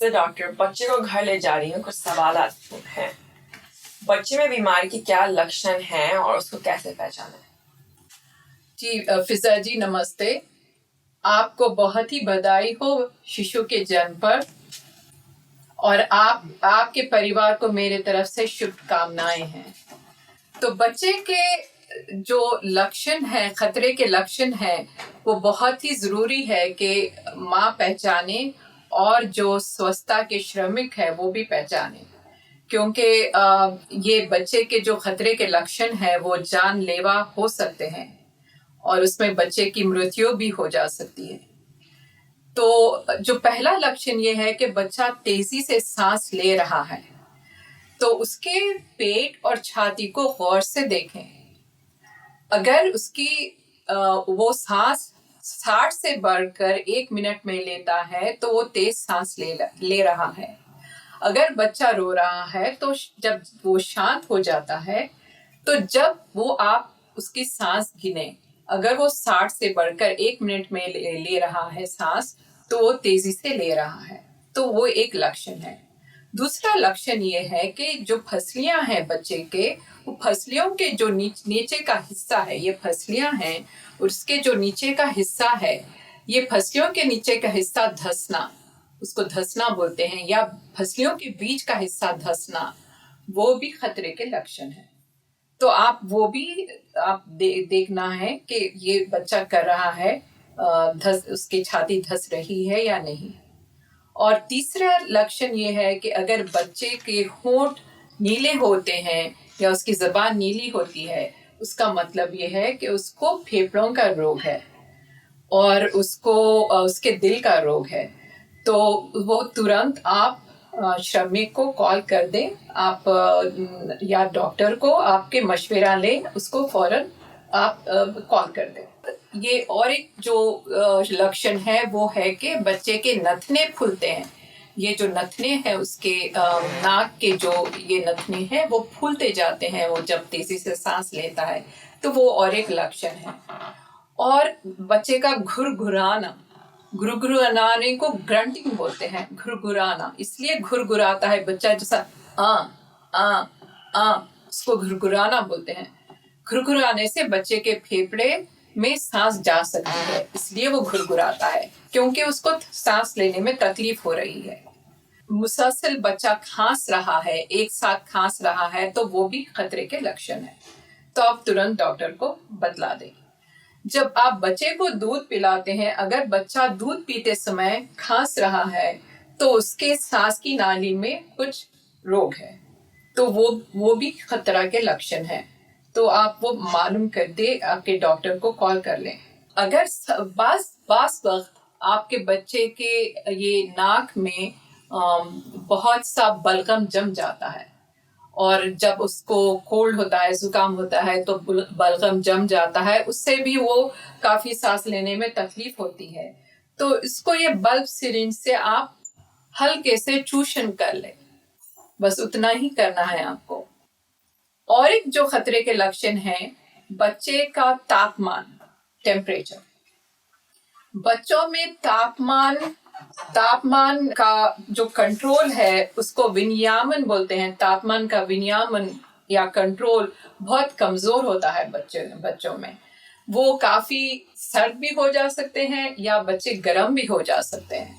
नमस्ते डॉक्टर, बच्चे को घर ले जा रही हूँ। कुछ सवाल हैं। बच्चे में बीमारी के क्या लक्षण हैं और उसको कैसे पहचानें? जी फिजा जी नमस्ते। आपको बहुत ही बधाई हो शिशु के जन्म पर, और आपके परिवार को मेरे तरफ से शुभकामनाएं हैं। तो बच्चे के जो लक्षण हैं, खतरे के लक्षण हैं, वो बहुत ही जरूरी है कि माँ पहचाने और जो स्वच्छता के श्रमिक है वो भी पहचाने, क्योंकि ये बच्चे के जो खतरे के लक्षण हैं वो जानलेवा हो सकते हैं और उसमें बच्चे की मृत्यु भी हो जा सकती है। तो जो पहला लक्षण ये है कि बच्चा तेजी से सांस ले रहा है, तो उसके पेट और छाती को गौर से देखें। अगर उसकी वो सांस 60 से बढ़कर 1 मिनट में लेता है तो वो तेज सांस ले रहा है। अगर बच्चा रो रहा है तो जब वो शांत हो जाता है, तो जब वो आप उसकी सांस गिने, अगर वो 60 से बढ़कर 1 मिनट में ले रहा है सांस, तो वो तेजी से ले रहा है, तो वो एक लक्षण है। दूसरा लक्षण ये है कि जो फसलियां हैं बच्चे के, वो फसलियों के जो नीचे का हिस्सा है, ये फसलियां हैं, उसके जो नीचे का हिस्सा है, ये फसलियों के नीचे का हिस्सा धंसना, उसको धंसना बोलते हैं, या फसलियों के बीच का हिस्सा धंसना, वो भी खतरे के लक्षण है। तो आप वो भी देखना है कि ये बच्चा कर रहा है, उसकी छाती धंस रही है या नहीं। और तीसरा लक्षण ये है कि अगर बच्चे के होंठ नीले होते हैं या उसकी जबान नीली होती है, उसका मतलब ये है कि उसको फेफड़ों का रोग है और उसको उसके दिल का रोग है। तो वो तुरंत आप श्रमिक को कॉल कर दें, आप या डॉक्टर को आपके मशवरा लें, उसको फौरन आप कॉल कर दें। ये और एक जो लक्षण है वो है कि बच्चे के नथने फूलते हैं। ये जो नथने हैं उसके नाक के जो ये नथने हैं वो फूलते जाते हैं वो जब तेजी से सांस लेता है, तो वो और एक लक्षण है। और बच्चे का घुरघुराना को ग्रंटिंग बोलते हैं। घुरघुराना इसलिए घुरघुराता है बच्चा, जैसा आ उसको घुरघुराना बोलते हैं। घुरघुराने से बच्चे के फेफड़े में सांस जा सकती है, इसलिए वो घुरघुराता है, क्योंकि उसको सांस लेने में तकलीफ हो रही है। मुसलसल बच्चा खांस रहा है, एक साथ खांस रहा है, तो वो भी खतरे के लक्षण है। तो आप तुरंत डॉक्टर को बतला दें। जब आप बच्चे को दूध पिलाते हैं, अगर बच्चा दूध पीते समय खांस रहा है, तो उसके सांस की नाली में कुछ रोग है, तो वो भी खतरा के लक्षण है। तो आप वो मालूम कर दे, आपके डॉक्टर को कॉल कर लें। अगर बास वक्त आपके बच्चे के ये नाक में बहुत सा बलगम जम जाता है, और जब उसको कोल्ड होता है, जुकाम होता है, तो बलगम जम जाता है, उससे भी वो काफी सांस लेने में तकलीफ होती है, तो इसको ये बल्ब सिरिंज से आप हल्के से चूषण कर ले, बस उतना ही करना है आपको। और एक जो खतरे के लक्षण है, बच्चे का तापमान, टेम्परेचर। बच्चों में तापमान का जो कंट्रोल है उसको विनियामन बोलते हैं। तापमान का विनियामन या कंट्रोल बहुत कमजोर होता है बच्चों में। वो काफी सर्द भी हो जा सकते हैं या बच्चे गर्म भी हो जा सकते हैं।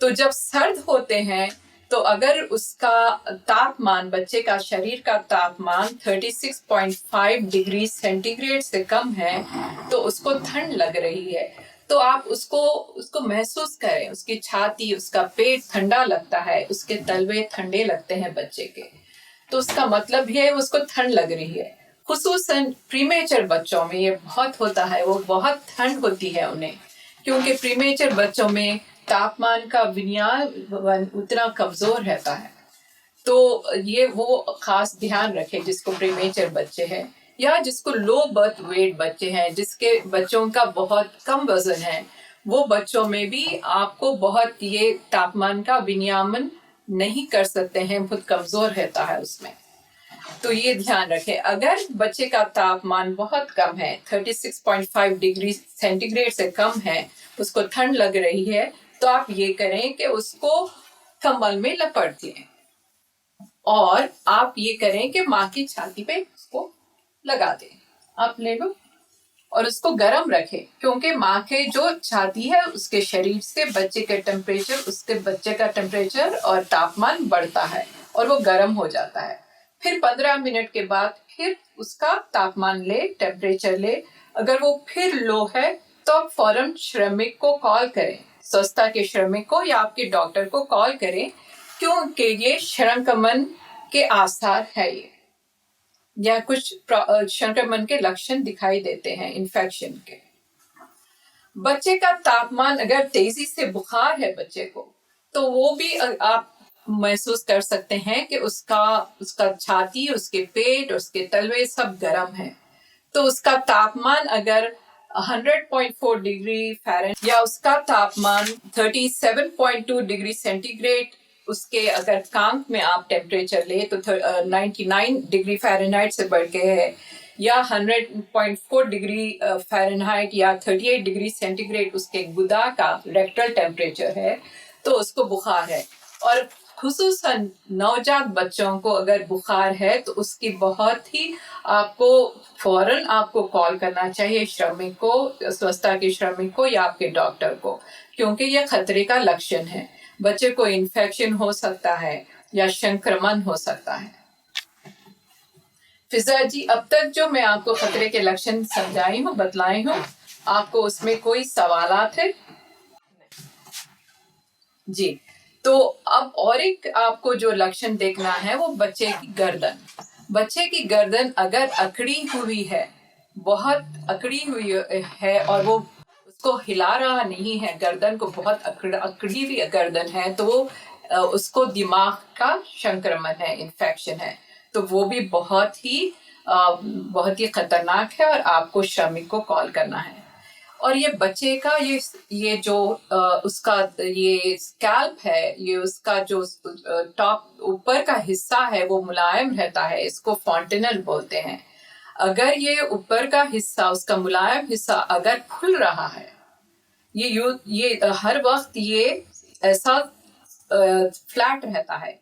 तो जब सर्द होते हैं, तो अगर उसका तापमान, बच्चे का शरीर का तापमान 36.5 डिग्री सेंटीग्रेड से कम है, तो उसको ठंड लग रही है। तो आप उसको महसूस करें, उसकी छाती, उसका पेट ठंडा लगता है, उसके तलवे ठंडे लगते हैं बच्चे के, तो उसका मतलब ये है उसको ठंड लग रही है। खुसूसन प्रीमेचर बच्चों में ये बहुत होता है, वो बहुत ठंड होती है उन्हें, क्योंकि प्रीमेचर बच्चों में तापमान का विनियमन उतना कमजोर रहता है। तो ये वो खास ध्यान रखे जिसको प्रीमेचर बच्चे हैं, या जिसको लो बर्थ वेट बच्चे हैं, जिसके बच्चों का बहुत कम वजन है, वो बच्चों में भी आपको बहुत ये तापमान का विनियमन नहीं कर सकते हैं, बहुत कमजोर रहता है उसमें। तो ये ध्यान रखें। अगर बच्चे का तापमान बहुत कम है, 36.5 डिग्री सेंटीग्रेड से कम है, उसको ठंड लग रही है, तो आप ये करें कि उसको कंबल में लपेट लें और आप ये करें कि माँ की छाती पे उसको लगा दें। आप ले लो और उसको गर्म रखें, क्योंकि माँ के जो छाती है उसके शरीर से उसके बच्चे का टेम्परेचर और तापमान बढ़ता है और वो गर्म हो जाता है। फिर 15 मिनट के बाद फिर उसका तापमान ले, टेम्परेचर ले। अगर वो फिर लो है तो आप फौरन श्रमिक को कॉल करें, स्वच्छता के श्रमिक को या आपके डॉक्टर को कॉल करें, क्योंकि ये संक्रमण के आसार है ये, या कुछ संक्रमण के लक्षण दिखाई देते हैं इन्फेक्शन के। बच्चे का तापमान, अगर तेजी से बुखार है बच्चे को, तो वो भी आप महसूस कर सकते हैं कि उसका छाती, उसके पेट, उसके तलवे सब गर्म है। तो उसका तापमान अगर 100.4 डिग्री फ़ारेनहाइट या उसका तापमान 37.2 डिग्री सेंटीग्रेड, उसके अगर कांक में आप टेम्परेचर ले तो 99 डिग्री फ़ारेनहाइट से बढ़ के है, या 100.4 डिग्री फ़ारेनहाइट या 38 डिग्री सेंटीग्रेड उसके गुदा का रेक्टल टेम्परेचर है, तो उसको बुखार है। और खुसूसन नवजात बच्चों को अगर बुखार है तो उसकी बहुत ही फौरन आपको कॉल करना चाहिए श्रमिक को, स्वच्छता के श्रमिक को या आपके डॉक्टर को, क्योंकि यह खतरे का लक्षण है। बच्चे को इन्फेक्शन हो सकता है या संक्रमण हो सकता है। फिजा जी, अब तक जो मैं आपको खतरे के लक्षण समझाई हूँ, बतलाई हूँ, आपको उसमें कोई सवालात है? जी, तो अब और एक आपको जो लक्षण देखना है वो बच्चे की गर्दन। बच्चे की गर्दन अगर अकड़ी हुई है, बहुत अकड़ी हुई है और वो उसको हिला रहा नहीं है, गर्दन को बहुत अकड़ी हुई गर्दन है, तो उसको दिमाग का संक्रमण है, इन्फेक्शन है। तो वो भी बहुत ही खतरनाक है और आपको श्रमिक को कॉल करना है। और ये बच्चे का ये जो उसका ये स्कैल्प है, ये उसका जो टॉप ऊपर का हिस्सा है वो मुलायम रहता है, इसको फॉन्टेनल बोलते हैं। अगर ये ऊपर का हिस्सा, उसका मुलायम हिस्सा अगर खुल रहा है, ये हर वक्त ये ऐसा फ्लैट रहता है।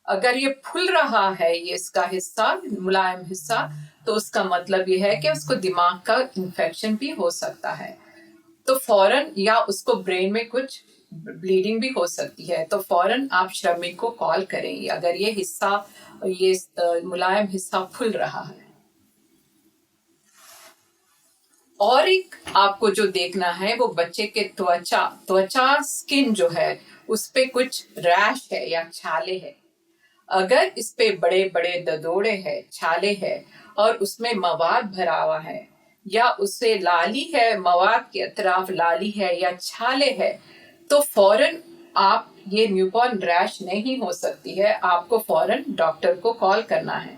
अगर ये फूल रहा है, ये इसका हिस्सा, मुलायम हिस्सा, तो उसका मतलब ये है कि उसको दिमाग का इन्फेक्शन भी हो सकता है। तो फौरन, या उसको ब्रेन में कुछ ब्लीडिंग भी हो सकती है, तो फौरन आप श्रमिक को कॉल करें अगर ये हिस्सा, ये मुलायम हिस्सा फूल रहा है। और एक आपको जो देखना है वो बच्चे के त्वचा स्किन जो है उस पे कुछ रैश है या छाले है। अगर इस पे बड़े बड़े ददोड़े है, छाले है और उसमें मवाद भरा हुआ है, या उससे लाली है, मवाद के अतराफ लाली है या छाले है, तो फौरन आप, ये न्यूबॉर्न रैश नहीं हो सकती है, आपको फौरन डॉक्टर को कॉल करना है।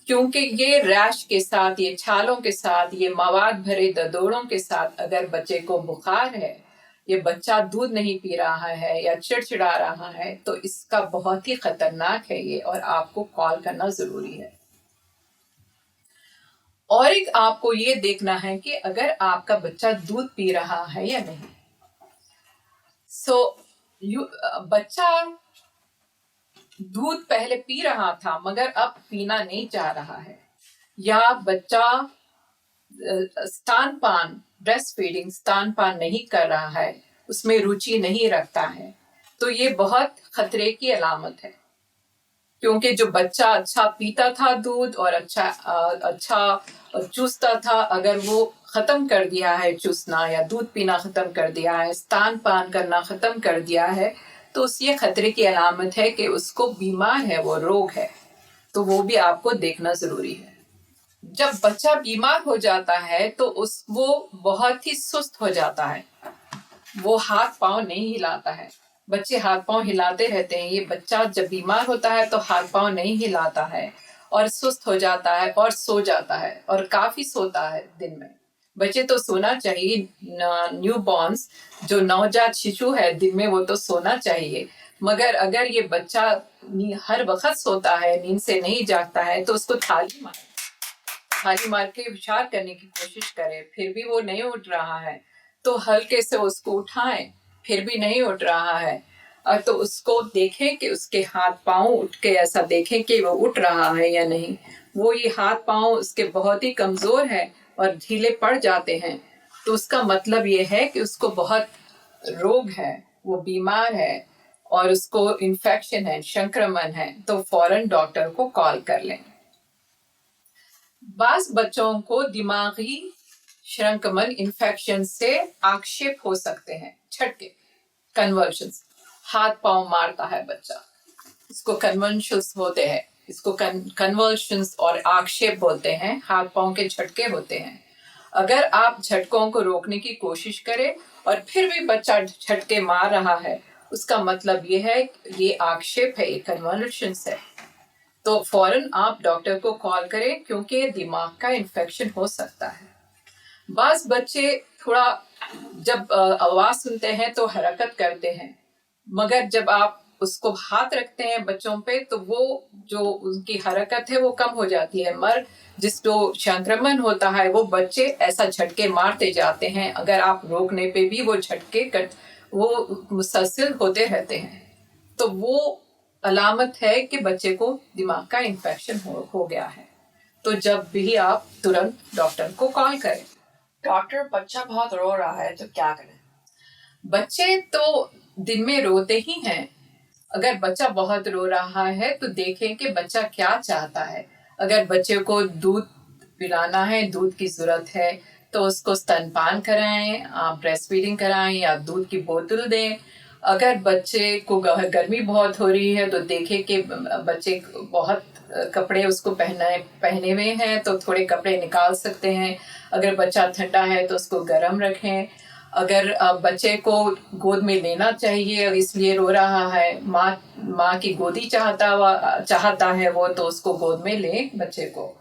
क्योंकि ये रैश के साथ, ये छालों के साथ, ये मवाद भरे ददोड़ों के साथ अगर बच्चे को बुखार है, ये बच्चा दूध नहीं पी रहा है या चिड़चिड़ा रहा है, तो इसका बहुत ही खतरनाक है ये, और आपको कॉल करना जरूरी है। और एक आपको ये देखना है कि अगर आपका बच्चा दूध पी रहा है या नहीं। बच्चा दूध पहले पी रहा था मगर अब पीना नहीं चाह रहा है, या बच्चा स्तनपान, ब्रेस्ट फीडिंग, स्तनपान नहीं कर रहा है, उसमें रुचि नहीं रखता है, तो ये बहुत खतरे की अलामत है। क्योंकि जो बच्चा अच्छा पीता था दूध और अच्छा चूसता था, अगर वो खत्म कर दिया है चूसना या दूध पीना खत्म कर दिया है, स्तनपान करना खत्म कर दिया है, तो ये खतरे की अलामत है कि उसको बीमार है, वो रोग है। तो वो भी आपको देखना जरूरी है। जब बच्चा बीमार हो जाता है तो वो बहुत ही सुस्त हो जाता है, वो हाथ पांव नहीं हिलाता है। बच्चे हाथ पांव हिलाते रहते हैं, ये बच्चा जब बीमार होता है तो हाथ पांव नहीं हिलाता है और सुस्त हो जाता है और सो जाता है, और काफी सोता है दिन में। बच्चे तो सोना चाहिए, न्यूबॉर्न्स जो नवजात शिशु है दिन में वो तो सोना चाहिए, मगर अगर ये बच्चा हर वक्त सोता है, नींद से नहीं जागता है, तो उसको थाली मार के हुशार करने की कोशिश करें, फिर भी वो नहीं उठ रहा है तो हल्के से उसको उठाएं, फिर भी नहीं उठ रहा है, तो उसको देखें कि उसके हाथ पांव उठ के ऐसा देखें कि वो उठ रहा है या नहीं। वो ये हाथ पांव उसके बहुत ही कमजोर है और ढीले पड़ जाते हैं, तो उसका मतलब ये है कि उसको बहुत रोग है, वो बीमार है और उसको इन्फेक्शन है, संक्रमण है, तो फौरन डॉक्टर को कॉल कर लें। बास बच्चों को दिमागी संक्रमण इन्फेक्शन से आक्षेप हो सकते हैं, झटके, कन्वर्जन्स। हाथ पांव मारता है बच्चा, इसको कन्वर्जन्स होते हैं, इसको कन्वर्जन्स और आक्षेप बोलते हैं। हाथ पांव के झटके होते हैं। अगर आप झटकों को रोकने की कोशिश करें और फिर भी बच्चा झटके मार रहा है, उसका मतलब ये है ये आक्षेप है, ये कन्वर्जन्स है। तो फौरन आप डॉक्टर को कॉल करें, क्योंकि दिमाग का इन्फेक्शन हो सकता है। बास बच्चे थोड़ा जब आवाज सुनते हैं तो हरकत करते हैं, मगर जब आप उसको हाथ रखते हैं बच्चों पे तो वो जो उनकी हरकत है वो कम हो जाती है। मगर जिस जो संक्रमण होता है वो बच्चे ऐसा झटके मारते जाते हैं, अगर आप रोकने पे भी वो झटके वो मुसलसल होते रहते हैं, तो वो अलामत है कि बच्चे को दिमाग का इन्फेक्शन हो गया है। तो जब भी आप तुरंत डॉक्टर को कॉल करें। डॉक्टर, बच्चा बहुत रो रहा है तो क्या करें? बच्चे तो दिन में रोते ही हैं। अगर बच्चा बहुत रो रहा है तो देखें कि बच्चा क्या चाहता है। अगर बच्चे को दूध पिलाना है, दूध की जरूरत है, तो उसको स्तनपान कराएं, आप ब्रेस्ट फीडिंग कराएं या दूध की बोतल दें। अगर बच्चे को गर्मी बहुत हो रही है तो देखें कि बच्चे बहुत कपड़े उसको पहने हुए हैं, तो थोड़े कपड़े निकाल सकते हैं। अगर बच्चा ठंडा है तो उसको गर्म रखें। अगर बच्चे को गोद में लेना चाहिए और इसलिए रो रहा है, माँ की गोदी चाहता है वो, तो उसको गोद में ले बच्चे को।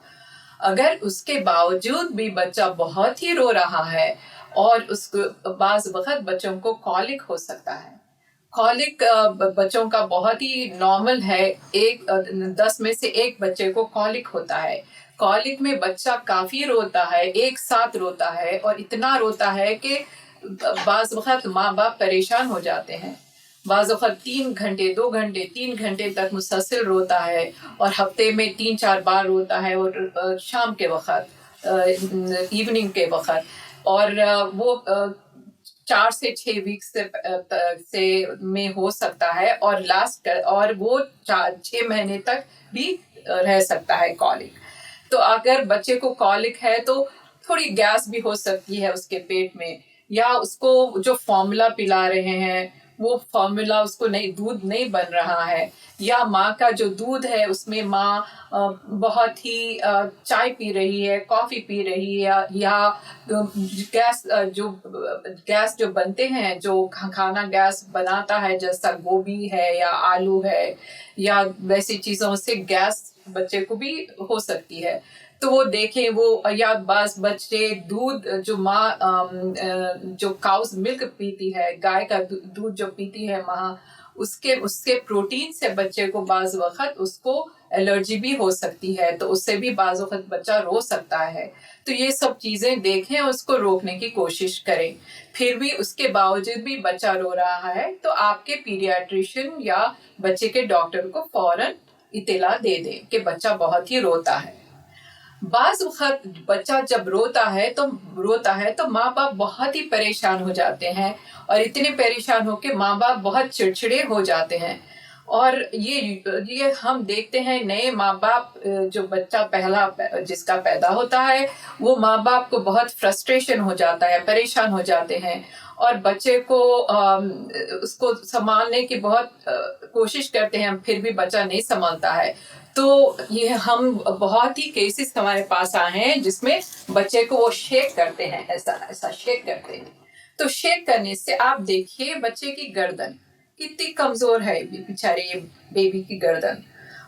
अगर उसके बावजूद भी बच्चा बहुत ही रो रहा है और उसको बाज़ वक्त बच्चों को कॉलिक हो सकता है। कॉलिक बच्चों का बहुत ही नॉर्मल है, 10 में से 1 बच्चे को कॉलिक होता है। कॉलिक में बच्चा काफी रोता है, एक साथ रोता है और इतना रोता है कि बाज़ वक्त माँ बाप परेशान हो जाते हैं। बाज़ वक्त 3 घंटे 2 घंटे 3 घंटे तक मुसलसल रोता है और हफ्ते में 3-4 बार रोता है, और शाम के वक्त, इवनिंग के वक्त, और वो 4 से 6 वीक से में हो सकता है, और वो 6 महीने तक भी रह सकता है कॉलिक। तो अगर बच्चे को कॉलिक है तो थोड़ी गैस भी हो सकती है उसके पेट में, या उसको जो फॉर्मूला पिला रहे हैं वो फॉर्मूला उसको दूध नहीं बन रहा है, या माँ का जो दूध है उसमें माँ बहुत ही चाय पी रही है, कॉफी पी रही है, या गैस जो बनते हैं, जो खाना गैस बनाता है, जैसा गोभी है या आलू है या वैसी चीजों से गैस बच्चे को भी हो सकती है। तो वो देखें, वो या बास बच्चे दूध जो माँ जो काउस मिल्क पीती है, गाय का दूध जो पीती है माँ, उसके प्रोटीन से बच्चे को बाज़ वक्त उसको एलर्जी भी हो सकती है, तो उससे भी बाज़ वक्त बच्चा रो सकता है। तो ये सब चीजें देखें और उसको रोकने की कोशिश करें। फिर भी उसके बावजूद भी बच्चा रो रहा है तो आपके पीडियाट्रिशियन या बच्चे के डॉक्टर को फौरन इत्तला दे दें कि बच्चा बहुत ही रोता है। बाज़ वक्त बच्चा जब रोता है तो माँ बाप बहुत ही परेशान हो जाते हैं, और इतने परेशान होकर माँ बाप बहुत चिड़चिड़े हो जाते हैं। और ये हम देखते हैं नए माँ बाप, जो बच्चा पहला जिसका पैदा होता है, वो माँ बाप को बहुत फ्रस्ट्रेशन हो जाता है, परेशान हो जाते हैं, और बच्चे को उसको संभालने की बहुत कोशिश करते हैं, फिर भी बच्चा नहीं संभालता है। तो ये हम बहुत ही केसेस हमारे पास आए हैं जिसमें बच्चे को वो शेक करते हैं, ऐसा शेक करते हैं। तो शेक करने से आप देखिए बच्चे की गर्दन कितनी कमजोर है, बेचारे ये बेबी की गर्दन,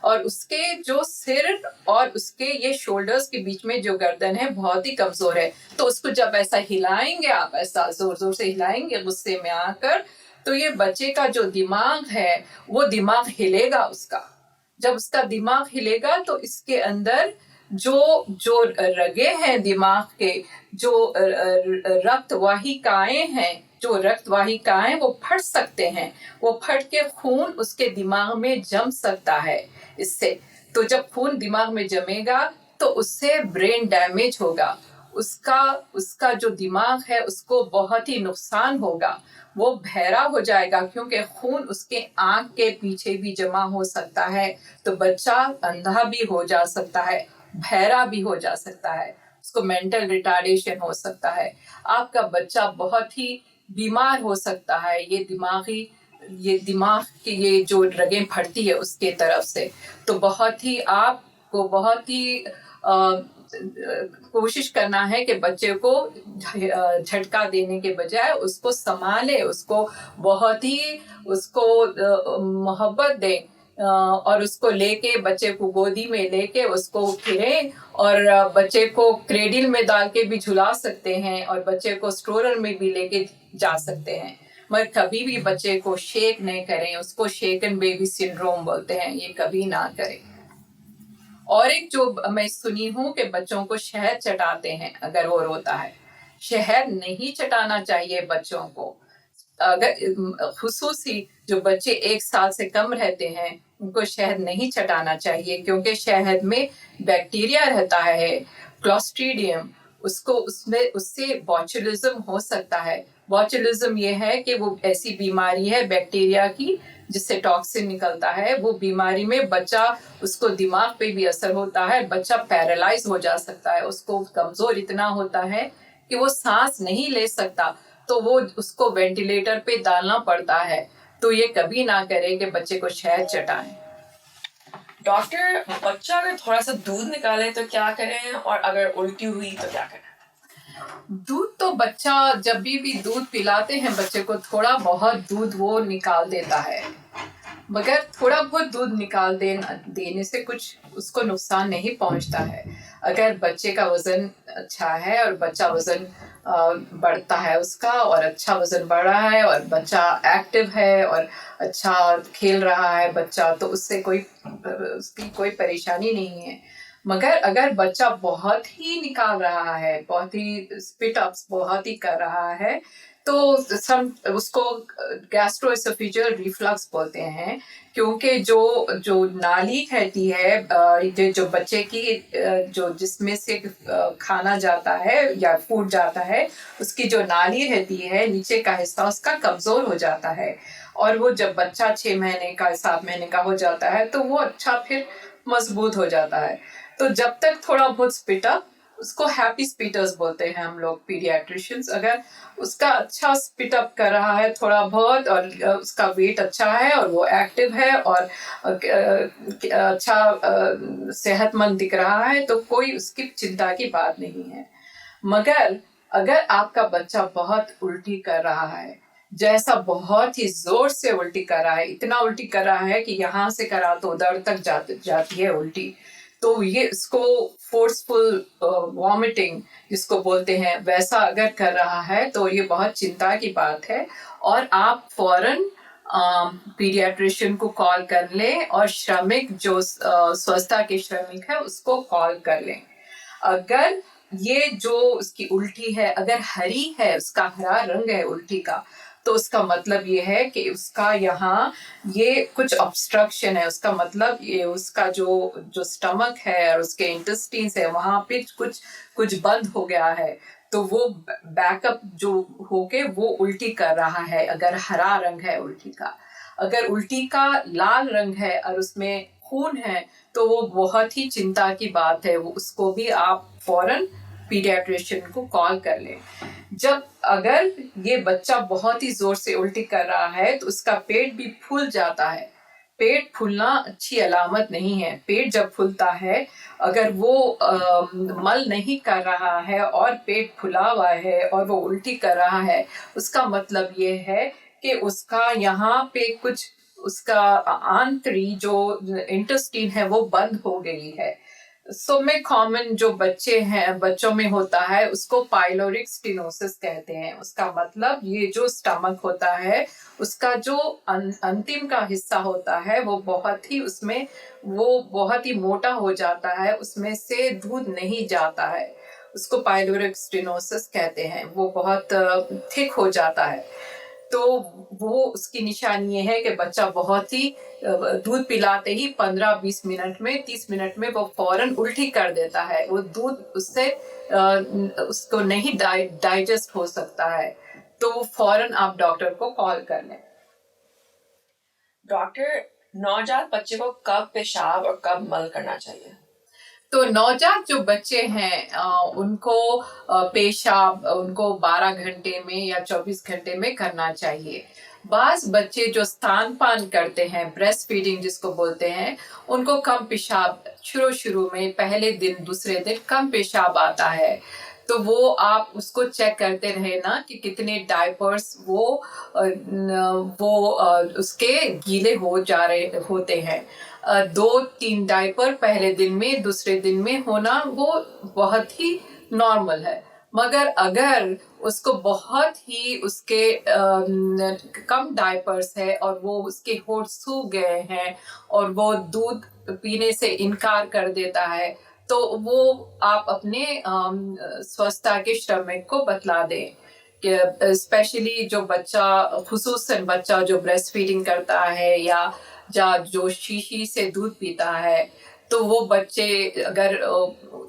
और उसके जो सिर और उसके ये शोल्डर्स के बीच में जो गर्दन है बहुत ही कमजोर है। तो उसको जब ऐसा हिलाएंगे, आप ऐसा जोर जोर से हिलाएंगे गुस्से में आकर, तो ये बच्चे का जो दिमाग है वो दिमाग हिलेगा उसका। जब उसका दिमाग हिलेगा तो इसके अंदर जो रगे हैं दिमाग के, जो रक्त वाहिकाएं हैं, जो रक्त वाहिकाएं वो फट सकते हैं, वो फट के खून उसके दिमाग में जम सकता है इससे। तो जब खून दिमाग में जमेगा तो उससे ब्रेन डैमेज होगा, उसका उसका जो दिमाग है उसको बहुत ही नुकसान होगा, वो बहरा हो जाएगा क्योंकि खून उसके आंख के पीछे भी जमा हो सकता है। तो बच्चा अंधा भी हो जा सकता है, बहरा भी हो जा सकता है, उसको मेंटल रिटार्डेशन हो सकता है, आपका बच्चा बहुत ही बीमार हो सकता है। ये दिमाग की ये जो रगें फटती है उसके तरफ से। तो बहुत ही आपको बहुत ही कोशिश करना है कि बच्चे को झटका देने के बजाय उसको संभाले, उसको बहुत ही उसको मोहब्बत दें और उसको लेके बच्चे को गोदी में लेके उसको फिरें और बच्चे को क्रेडिल में डाल के भी झुला सकते हैं और बच्चे को स्ट्रोलर में भी लेके जा सकते हैं। मगर कभी भी बच्चे को शेक नहीं करें, उसको शेकन बेबी सिंड्रोम बोलते हैं, ये कभी ना करें। और एक जो मैं सुनी हूँ कि बच्चों को शहद चटाते हैं अगर वो रोता है। शहद नहीं चटाना चाहिए बच्चों को। अगर खुसूसी जो बच्चे 1 साल से कम रहते हैं उनको शहद नहीं चटाना चाहिए क्योंकि शहद में बैक्टीरिया रहता है, क्लोस्ट्रीडियम। उससे बॉचुलिज्म हो सकता है। बॉचुलिज्म ये है कि वो ऐसी बीमारी है बैक्टीरिया की जिससे टॉक्सिन निकलता है। वो बीमारी में बच्चा, उसको दिमाग पे भी असर होता है, बच्चा पैरालाइज हो जा सकता है, उसको कमजोर इतना होता है कि वो सांस नहीं ले सकता, तो वो उसको वेंटिलेटर पे डालना पड़ता है। तो ये कभी ना करें कि बच्चे को शहद चटाएं। डॉक्टर, बच्चा अगर थोड़ा सा दूध निकाले तो क्या करें, और अगर उल्टी हुई तो क्या करें? दूध तो बच्चा जब भी दूध पिलाते हैं बच्चे को थोड़ा बहुत दूध वो निकाल देता है, मगर थोड़ा बहुत दूध निकाल देने से कुछ उसको नुकसान नहीं पहुंचता है। अगर बच्चे का वजन अच्छा है और बच्चा वजन बढ़ता है उसका, और अच्छा वजन बढ़ रहा है और बच्चा एक्टिव है और अच्छा खेल रहा है बच्चा, तो उससे उसकी कोई परेशानी नहीं है। मगर अगर बच्चा बहुत ही निकाल रहा है, बहुत ही स्पिट अप्स बहुत ही कर रहा है, तो उसको गैस्ट्रोएसोफेजियल रिफ्लक्स बोलते हैं। क्योंकि जो जो नाली रहती है जो बच्चे की जो जिसमें से खाना जाता है या फूड जाता है, उसकी जो नाली रहती है नीचे का हिस्सा उसका कमजोर हो जाता है। और वो जब बच्चा 6 महीने का 7 महीने का हो जाता है तो वो अच्छा फिर मजबूत हो जाता है। तो जब तक थोड़ा बहुत स्पिट उसको हैप्पी स्पीटर्स बोलते हैं हम लोग पीडियाट्रिशियंस। अगर उसका अच्छा स्पिट अप कर रहा है थोड़ा बहुत और उसका वेट अच्छा है और वो एक्टिव है और अच्छा सेहतमंद दिख रहा है तो कोई उसकी चिंता की बात नहीं है। मगर अगर आपका बच्चा बहुत उल्टी कर रहा है, जैसा बहुत ही जोर से उल्टी कर रहा है, इतना उल्टी कर रहा है कि यहाँ से करा तो उधर तक जाती है उल्टी, तो ये इसको फोर्सफुल वॉमिटिंग जिसको बोलते हैं वैसा अगर कर रहा है तो ये बहुत चिंता की बात है। और आप फौरन पीडियाट्रिशियन को कॉल कर लें और श्रमिक जो स्वच्छता के श्रमिक है उसको कॉल कर लें। अगर ये जो उसकी उल्टी है अगर हरी है, उसका हरा रंग है उल्टी का, तो उसका मतलब ये है कि उसका यहाँ ये कुछ ऑब्स्ट्रक्शन है। उसका मतलब ये उसका जो स्टमक है और उसके इंटेस्टाइन्स है वहां पे कुछ बंद हो गया है, तो वो बैकअप जो होके वो उल्टी कर रहा है अगर हरा रंग है उल्टी का। अगर उल्टी का लाल रंग है और उसमें खून है तो वो बहुत ही चिंता की बात है, वो उसको भी आप फौरन पीडियाट्रिशियन को कॉल कर लें। जब अगर ये बच्चा बहुत ही जोर से उल्टी कर रहा है तो उसका पेट भी फूल जाता है। पेट फूलना अच्छी अलामत नहीं है। पेट जब फूलता है, अगर वो मल नहीं कर रहा है और पेट फुला हुआ है और वो उल्टी कर रहा है, उसका मतलब ये है कि उसका यहाँ पे कुछ उसका आंतरी जो इंटेस्टाइन है वो बंद हो गई है। सो में कॉमन जो बच्चों में होता है उसको पाइलोरिक स्टेनोसिस कहते हैं। उसका मतलब ये जो स्टमक होता है उसका जो अंतिम का हिस्सा होता है वो बहुत ही मोटा हो जाता है, उसमें से दूध नहीं जाता है। उसको पाइलोरिक स्टेनोसिस कहते हैं, वो बहुत थिक हो जाता है। तो वो उसकी निशानी ये है कि बच्चा बहुत ही दूध पिलाते ही 15-20 मिनट में 30 मिनट में वो फौरन उल्टी कर देता है। वो दूध उससे उसको नहीं डाइजेस्ट हो सकता है, तो वो फौरन आप डॉक्टर को कॉल कर लें। डॉक्टर, नवजात बच्चे को कब पेशाब और कब मल करना चाहिए? तो नवजात जो बच्चे हैं उनको पेशाब उनको 12 घंटे में या 24 घंटे में करना चाहिए। बाज बच्चे जो स्तनपान करते हैं, ब्रेस्ट फीडिंग जिसको बोलते हैं, उनको कम पेशाब शुरू में पहले दिन दूसरे दिन कम पेशाब आता है। तो वो आप उसको चेक करते रहे ना कि कितने डायपर्स उसके गीले हो जा रहे होते हैं। 2-3 डायपर पहले दिन में दूसरे दिन में होना वो बहुत ही नॉर्मल है। मगर अगर उसको बहुत ही उसके कम डायपर्स है और वो उसके होंठ सूख गए हैं और वो दूध पीने से इनकार कर देता है, तो वो आप अपने स्वच्छता के श्रमिक को बतला दें कि स्पेशली जो बच्चा, खुसूसन बच्चा जो ब्रेस्ट फीडिंग करता है या जो शीशी से दूध पीता है, तो वो बच्चे अगर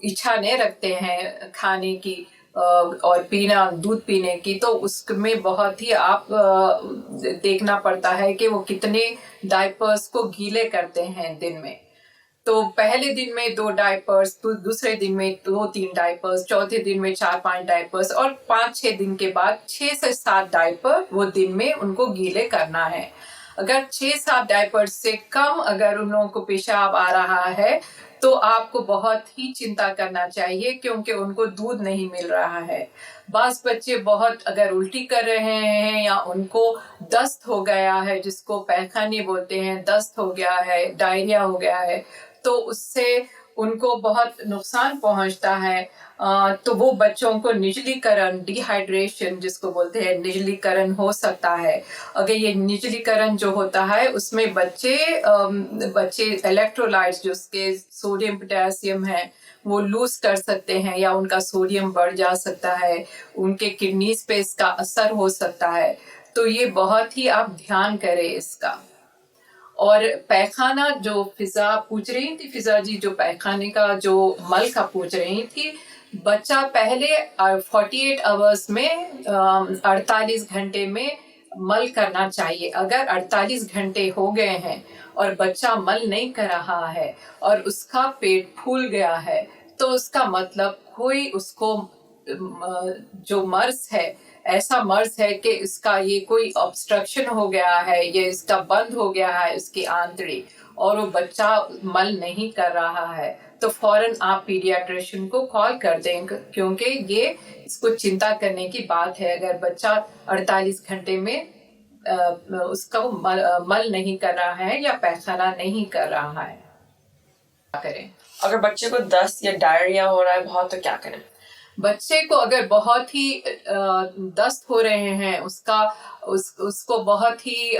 इच्छा नहीं रखते हैं खाने की और दूध पीने की, तो उसमें बहुत ही आप देखना पड़ता है कि वो कितने डायपर्स को गीले करते हैं दिन में। तो पहले दिन में 2 डायपर्स, तो दूसरे दिन में 2-3 डायपर्स, चौथे दिन में 4-5 डायपर्स और 5-6 दिन के बाद 6 से 7 डायपर वो दिन में उनको गीले करना है। अगर 6-7 डायपर्स से कम अगर उन लोगों को पेशाब आ रहा है, तो आपको बहुत ही चिंता करना चाहिए, क्योंकि उनको दूध नहीं मिल रहा है। बास बच्चे बहुत अगर उल्टी कर रहे हैं या उनको दस्त हो गया है, जिसको पैखाने बोलते हैं, दस्त हो गया है, डायरिया हो गया है, तो उससे उनको बहुत नुकसान पहुंचता है। तो वो बच्चों को निर्जलीकरण, डिहाइड्रेशन जिसको बोलते हैं, निर्जलीकरण हो सकता है। अगर ये निर्जलीकरण जो होता है उसमें बच्चे इलेक्ट्रोलाइट्स जो उसके सोडियम पोटेशियम है वो लूज कर सकते हैं या उनका सोडियम बढ़ जा सकता है, उनके किडनीज पे इसका असर हो सकता है। तो ये बहुत ही आप ध्यान करें इसका। और पैखाना जो फिजा पूछ रही थी, फिजा जी जो पैखाने का जो मल का पूछ रही थी, बच्चा पहले 48 आवर्स में 48 घंटे में मल करना चाहिए। अगर 48 घंटे हो गए हैं और बच्चा मल नहीं कर रहा है और उसका पेट फूल गया है, तो उसका मतलब कोई उसको जो मर्ज है, ऐसा मर्ज है कि इसका ये कोई ऑब्स्ट्रक्शन हो गया है, ये इसका बंद हो गया है इसकी आंतड़ी, और वो बच्चा मल नहीं कर रहा है, तो फौरन आप पीडियाट्रिशियन को कॉल कर दें, क्योंकि ये इसको चिंता करने की बात है। अगर बच्चा 48 घंटे में उसका मल नहीं कर रहा है या पैखाना नहीं कर रहा है, क्या करें? अगर बच्चे को दस्त या डायरिया हो रहा है बहुत, तो क्या करें? बच्चे को अगर बहुत ही दस्त हो रहे हैं, उसको बहुत ही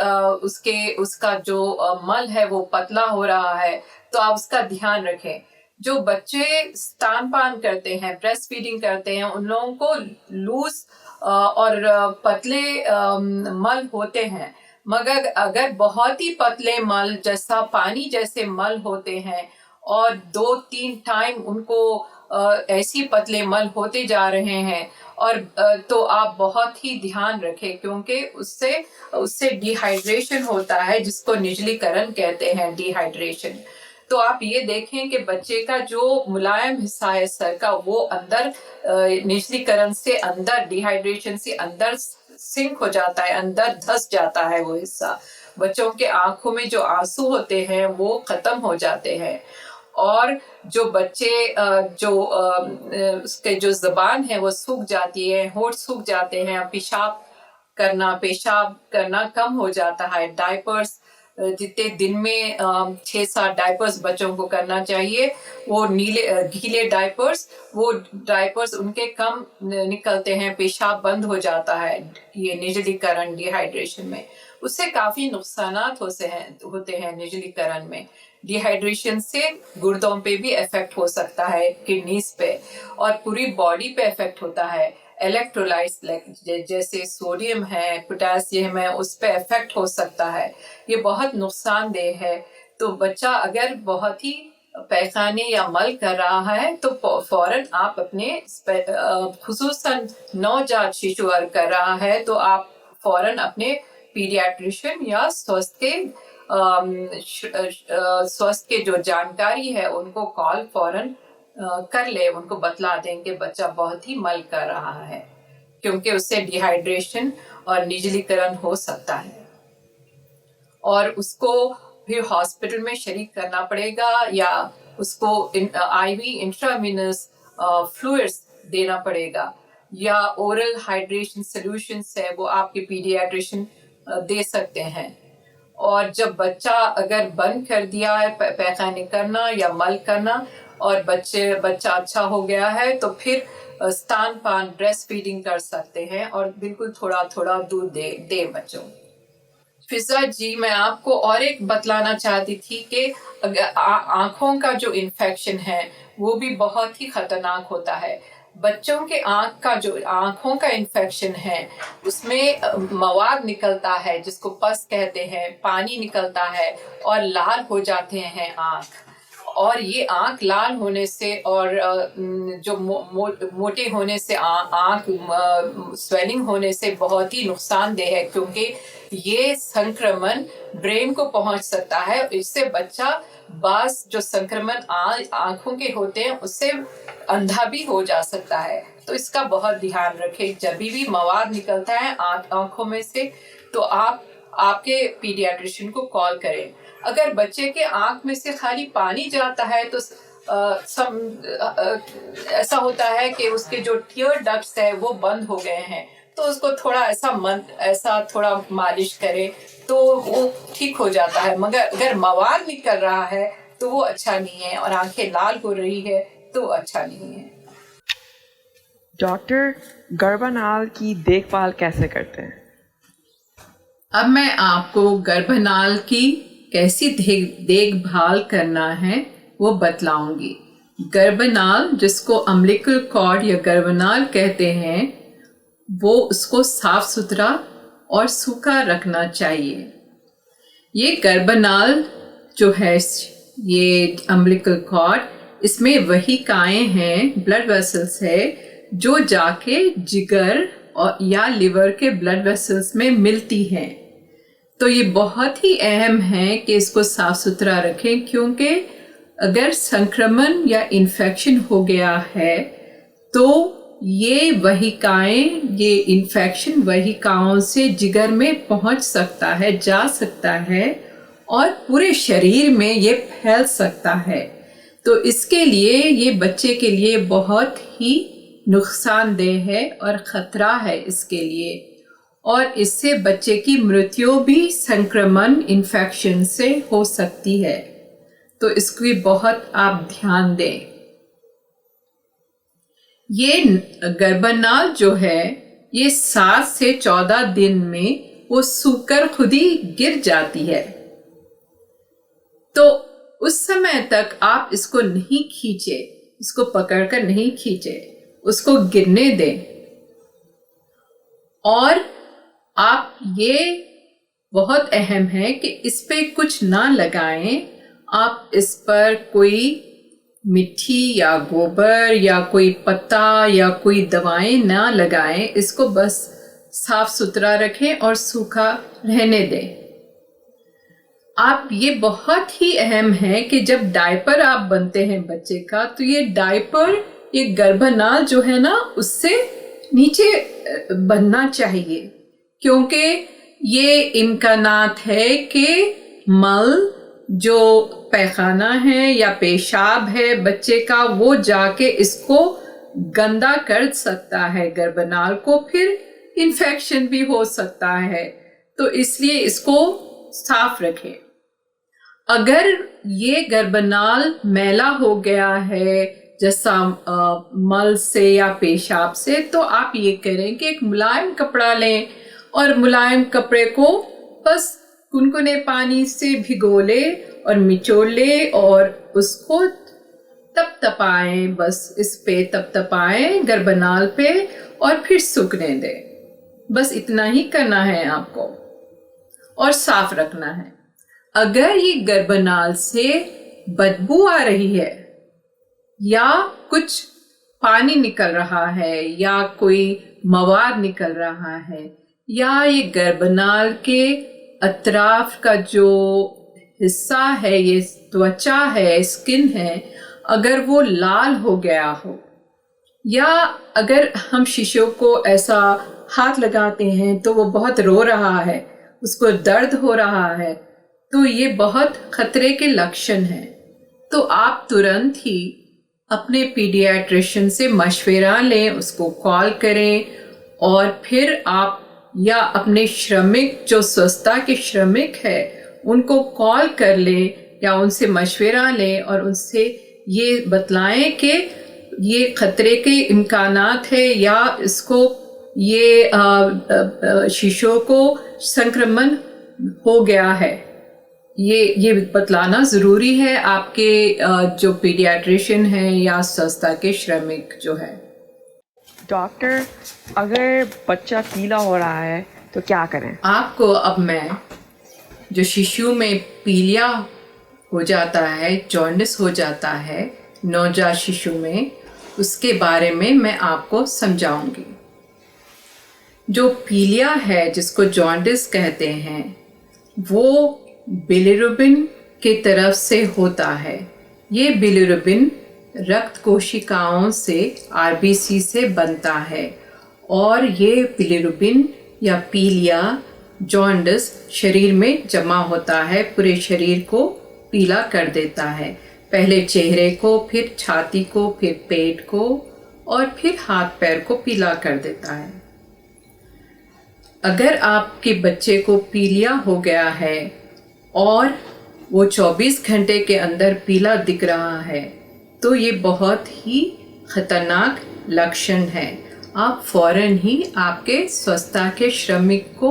उसका जो मल है वो पतला हो रहा है, तो आप उसका ध्यान रखें। जो बच्चे स्तनपान करते हैं, ब्रेस्ट फीडिंग करते हैं, उन लोगों को लूज और पतले मल होते हैं। मगर अगर बहुत ही पतले मल जैसा पानी जैसे मल होते हैं और 2-3 टाइम उनको ऐसी पतले मल होते जा रहे हैं, और तो आप बहुत ही ध्यान रखें, क्योंकि उससे डिहाइड्रेशन होता है, जिसको निर्जलीकरण कहते हैं, डिहाइड्रेशन। तो आप ये देखें कि बच्चे का जो मुलायम हिस्सा है सर का, वो अंदर निर्जलीकरण से अंदर, डिहाइड्रेशन से अंदर सिंक हो जाता है, अंदर धंस जाता है वो हिस्सा। बच्चों के आंखों में जो आंसू होते हैं वो खत्म हो जाते हैं, और जो बच्चे उसके जो जबान है वो सूख जाती है, होंठ सूख जाते हैं, पेशाब करना कम हो जाता है। डायपर्स जितने दिन में 6-7 डायपर्स बच्चों को करना चाहिए, वो गीले डायपर्स उनके कम निकलते हैं, पेशाब बंद हो जाता है ये निर्जलीकरण, डिहाइड्रेशन में। उससे काफी नुकसानात होते हैं निर्जलीकरण में। डिहाइड्रेशन से गुर्दों पे भी इफेक्ट हो सकता है, किडनीज पे और पूरी बॉडी पे इफेक्ट होता है। इलेक्ट्रोलाइट्स जैसे सोडियम है, पोटेशियम है, उस पे इफेक्ट हो सकता है। ये बहुत नुकसानदेह है। तो बच्चा अगर बहुत ही पैखाने या मल कर रहा है तो फौरन आप अपने खुसूसन नवजात शिशु अगर कर रहा है तो आप फौरन अपने पीडियाट्रिशियन या स्वास्थ्य के जो जानकारी है उनको कॉल फौरन कर ले, उनको बतला दें कि बच्चा बहुत ही मल कर रहा है, क्योंकि उससे डिहाइड्रेशन और निर्जलीकरण हो सकता है और उसको फिर हॉस्पिटल में शरीक करना पड़ेगा या उसको आईवी इंट्रावेनस फ्लूइड्स देना पड़ेगा या ओरल हाइड्रेशन सॉल्यूशंस है वो आपके पीडियाट्रिशियन दे सकते हैं। और जब बच्चा अगर बंद कर दिया है पैखाने करना या मल करना और बच्चा अच्छा हो गया है तो फिर स्तनपान ब्रेस्ट फीडिंग कर सकते हैं और बिल्कुल थोड़ा थोड़ा दूध दे बच्चों। फिजा जी, मैं आपको और एक बतलाना चाहती थी कि आँखों का जो इन्फेक्शन है वो भी बहुत ही खतरनाक होता है। बच्चों के आँखों का इन्फेक्शन है उसमें मवाद निकलता है जिसको पस कहते हैं, पानी निकलता है और लाल हो जाते हैं आँख। और ये आँख लाल होने से और जो मोटे होने से आँख स्वेलिंग होने से बहुत ही नुकसानदेह है, क्योंकि ये संक्रमण ब्रेन को पहुंच सकता है। इससे बच्चा बास जो संक्रमण आँखों के होते हैं उससे अंधा भी हो जा सकता है। तो इसका बहुत ध्यान रखें। जब भी मवाद निकलता है आँखों में से तो आप आपके पीडियाट्रिशियन को कॉल करें। अगर बच्चे के आँख में से खाली पानी जाता है तो ऐसा होता है कि उसके जो टीयर डक्ट्स है वो बंद हो गए हैं, तो उसको थोड़ा ऐसा थोड़ा मालिश करें तो वो ठीक हो जाता है। मगर अगर मवाद निकल रहा है तो वो अच्छा नहीं है और आंखें लाल हो रही है तो अच्छा नहीं है। डॉक्टर, गर्भनाल की देखभाल कैसे करते हैं? अब मैं आपको गर्भनाल की कैसी देखभाल करना है वो बतलाऊंगी। गर्भनाल, जिसको अम्बिलिकल कॉर्ड या गर्भनाल कहते हैं, वो उसको साफ सुथरा और सूखा रखना चाहिए। ये गर्भनाल जो है, ये अम्बिलिकल कॉर्ड, इसमें वहिकाएं हैं, ब्लड वेसल्स है जो जाके जिगर और या लिवर के ब्लड वेसल्स में मिलती हैं। तो ये बहुत ही अहम है कि इसको साफ सुथरा रखें, क्योंकि अगर संक्रमण या इन्फेक्शन हो गया है तो ये वहिकाएं, ये इन्फेक्शन वहिकाओं से जिगर में पहुंच सकता है, जा सकता है और पूरे शरीर में ये फैल सकता है। तो इसके लिए ये बच्चे के लिए बहुत ही नुकसानदेह है और ख़तरा है इसके लिए, और इससे बच्चे की मृत्यु भी संक्रमण इन्फेक्शन से हो सकती है। तो इसकी बहुत आप ध्यान दें। ये गर्भनाल जो है ये 7 से 14 दिन में वो सूखकर खुद ही गिर जाती है। तो उस समय तक आप इसको नहीं खींचे, इसको पकड़कर नहीं खींचे, उसको गिरने दें। और आप ये बहुत अहम है कि इस पे कुछ ना लगाएं। आप इस पर कोई मिट्टी या गोबर या कोई पत्ता या कोई दवाएं ना लगाएं। इसको बस साफ सुथरा रखें और सूखा रहने दें। आप ये बहुत ही अहम है कि जब डायपर आप बनते हैं बच्चे का, तो ये डायपर, ये गर्भनाल जो है ना, उससे नीचे बनना चाहिए, क्योंकि ये इम्कानात है कि मल जो पैखाना है या पेशाब है बच्चे का, वो जाके इसको गंदा कर सकता है गर्भनाल को, फिर इन्फेक्शन भी हो सकता है। तो इसलिए इसको साफ रखें। अगर ये गर्भनाल मैला हो गया है जैसा मल से या पेशाब से, तो आप ये करें कि एक मुलायम कपड़ा लें और मुलायम कपड़े को बस कुनकुने पानी से भिगो ले और निचोड़ ले और उसको तपतपाएं, बस इस पे तपतपाएं गर्भनाल पे और फिर सूखने दें। बस इतना ही करना है आपको और साफ रखना है। अगर ये गर्भनाल से बदबू आ रही है या कुछ पानी निकल रहा है या कोई मवाद निकल रहा है या ये गर्भनाल के अतराफ का जो हिस्सा है, ये त्वचा है, स्किन है, अगर वो लाल हो गया हो या अगर हम शिशु को ऐसा हाथ लगाते हैं तो वो बहुत रो रहा है, उसको दर्द हो रहा है, तो ये बहुत खतरे के लक्षण हैं। तो आप तुरंत ही अपने पीडियाट्रिशियन से मशवरा लें, उसको कॉल करें और फिर आप या अपने श्रमिक जो स्वच्छता के श्रमिक है उनको कॉल कर लें या उनसे मशवरा लें और उनसे ये बतलाएं कि ये खतरे के इम्कानात है या इसको ये शिशु को संक्रमण हो गया है। ये बतलाना ज़रूरी है आपके जो पीडियाट्रिशियन है या स्वच्छता के श्रमिक जो है। डॉक्टर, अगर बच्चा पीला हो रहा है तो क्या करें? आपको अब मैं जो शिशु में पीलिया हो जाता है, जॉन्डिस हो जाता है नवजात शिशु में, उसके बारे में मैं आपको समझाऊंगी। जो पीलिया है जिसको जॉन्डिस कहते हैं वो बिलिरुबिन के तरफ से होता है। ये बिलिरुबिन रक्त कोशिकाओं से आरबीसी से बनता है और ये बिलिरुबिन या पीलिया जॉन्डिस शरीर में जमा होता है, पूरे शरीर को पीला कर देता है। पहले चेहरे को, फिर छाती को, फिर पेट को और फिर हाथ पैर को पीला कर देता है। अगर आपके बच्चे को पीलिया हो गया है और वो 24 घंटे के अंदर पीला दिख रहा है तो ये बहुत ही खतरनाक लक्षण है। आप फौरन ही आपके स्वच्छता के श्रमिक को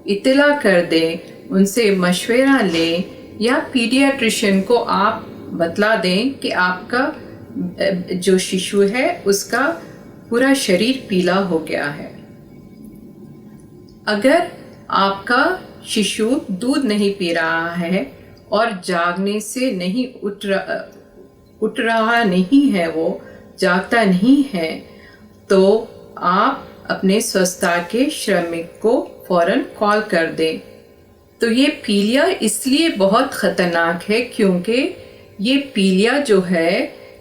इत्तला कर दें, उनसे मशवरा लें या पीडियाट्रिशियन को आप बतला दें कि आपका जो शिशु है उसका पूरा शरीर पीला हो गया है। अगर आपका शिशु दूध नहीं पी रहा है और जागने से नहीं उठ रहा नहीं है, वो जागता नहीं है, तो आप अपने स्वच्छता के श्रमिक को फौरन कॉल कर दें। तो ये पीलिया इसलिए बहुत ख़तरनाक है क्योंकि ये पीलिया जो है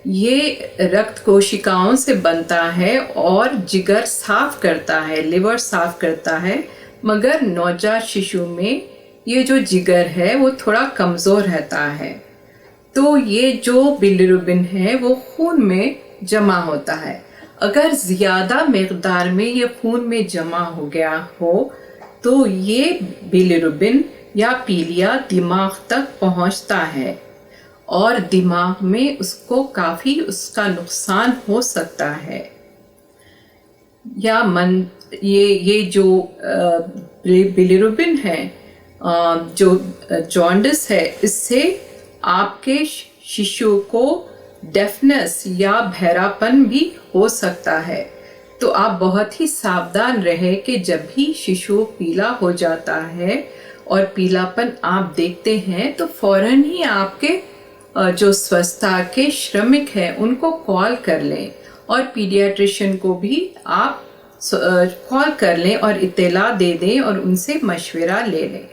ये रक्त कोशिकाओं से बनता है और जिगर साफ करता है, लिवर साफ करता है, मगर नवजात शिशु में ये जो जिगर है वो थोड़ा कमज़ोर रहता है। तो ये जो बिलिरुबिन है वो खून में जमा होता है। अगर ज़्यादा मकदार में ये खून में जमा हो गया हो तो ये बिलिरुबिन या पीलिया दिमाग तक पहुंचता है और दिमाग में उसको काफ़ी उसका नुकसान हो सकता है। या ये जो बिलिरुबिन है, जो जॉन्डिस है, इससे आपके शिशु को डेफनेस या बहरापन भी हो सकता है। तो आप बहुत ही सावधान रहें कि जब भी शिशु पीला हो जाता है और पीलापन आप देखते हैं तो फौरन ही आपके जो स्वच्छता के श्रमिक हैं उनको कॉल कर लें और पीडियाट्रिशियन को भी आप कॉल कर लें और इत्तला दे दें और उनसे मशवरा ले लें।